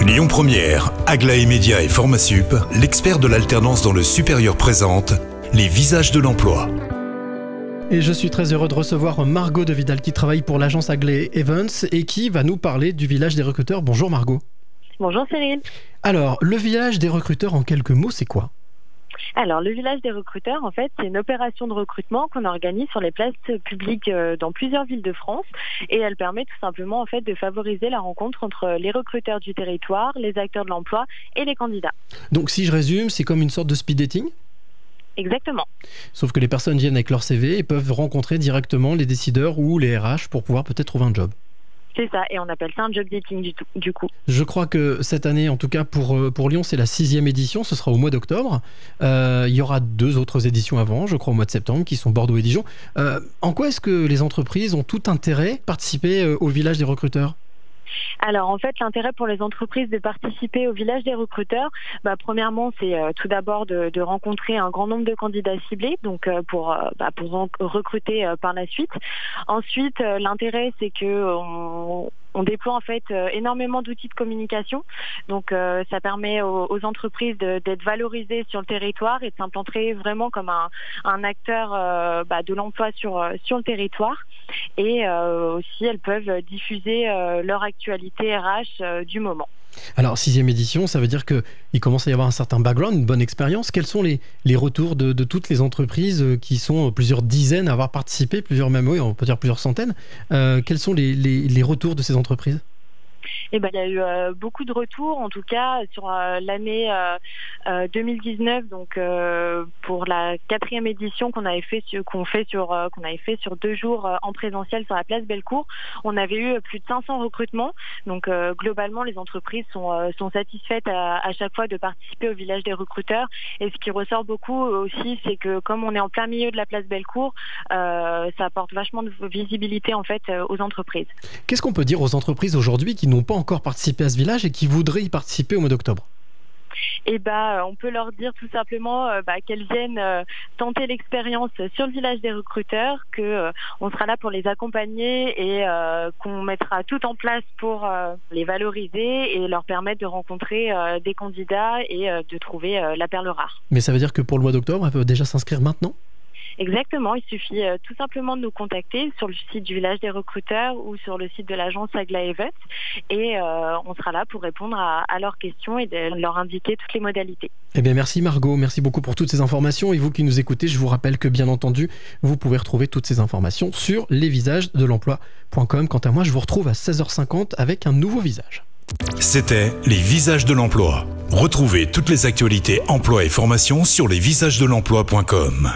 Lyon Première, Aglaé Média et Formasup, l'expert de l'alternance dans le supérieur présente les visages de l'emploi. Et je suis très heureux de recevoir Margot de Vidal qui travaille pour l'agence Aglaé Evans et qui va nous parler du village des recruteurs. Bonjour Margot. Bonjour Cyril. Alors, le village des recruteurs en quelques mots, c'est quoi ? Alors, le village des recruteurs, en fait, c'est une opération de recrutement qu'on organise sur les places publiques dans plusieurs villes de France et elle permet tout simplement en fait de favoriser la rencontre entre les recruteurs du territoire, les acteurs de l'emploi et les candidats. Donc, si je résume, c'est comme une sorte de speed dating ? Exactement. Sauf que les personnes viennent avec leur CV et peuvent rencontrer directement les décideurs ou les RH pour pouvoir peut-être trouver un job. C'est ça, et on appelle ça un job dating du coup. Je crois que cette année, en tout cas pour Lyon, c'est la 6e édition, ce sera au mois d'octobre. Il y aura 2 autres éditions avant, je crois au mois de septembre, qui sont Bordeaux et Dijon. En quoi est-ce que les entreprises ont tout intérêt à participer au village des recruteurs ? Alors en fait, l'intérêt pour les entreprises de participer au village des recruteurs, premièrement, c'est tout d'abord de rencontrer un grand nombre de candidats ciblés, donc pour recruter par la suite. Ensuite, l'intérêt, c'est que on déploie en fait énormément d'outils de communication, donc ça permet aux entreprises d'être valorisées sur le territoire et de s'implanter vraiment comme un acteur de l'emploi sur le territoire. Et aussi, elles peuvent diffuser leur actualité RH du moment. Alors, 6e édition, ça veut dire qu'il commence à y avoir un certain background, une bonne expérience. Quels sont les retours de toutes les entreprises qui sont plusieurs dizaines à avoir participé, on peut dire plusieurs centaines. Quels sont les retours de ces entreprises ? Il y a eu beaucoup de retours, en tout cas sur l'année 2019, donc pour la 4e édition qu'on avait fait sur 2 jours en présentiel sur la place Bellecour. On avait eu plus de 500 recrutements, donc globalement les entreprises sont satisfaites à chaque fois de participer au village des recruteurs. Et ce qui ressort beaucoup aussi, c'est que comme on est en plein milieu de la place Bellecour, ça apporte vachement de visibilité en fait aux entreprises. Qu'est-ce qu'on peut dire aux entreprises aujourd'hui qui n'ont pas encore participé à ce village et qui voudraient y participer au mois d'octobre ? On peut leur dire tout simplement qu'elles viennent tenter l'expérience sur le village des recruteurs, qu'on sera là pour les accompagner et qu'on mettra tout en place pour les valoriser et leur permettre de rencontrer des candidats et de trouver la perle rare. Mais ça veut dire que pour le mois d'octobre, elles peuvent déjà s'inscrire maintenant ? Exactement, il suffit tout simplement de nous contacter sur le site du village des recruteurs ou sur le site de l'agence Aglaé Evans et on sera là pour répondre à leurs questions et de leur indiquer toutes les modalités. Eh bien merci Margot, merci beaucoup pour toutes ces informations et vous qui nous écoutez, je vous rappelle que bien entendu, vous pouvez retrouver toutes ces informations sur lesvisagesdelemploi.com. Quant à moi, je vous retrouve à 16h50 avec un nouveau visage. C'était les visages de l'emploi. Retrouvez toutes les actualités emploi et formation sur lesvisagesdelemploi.com.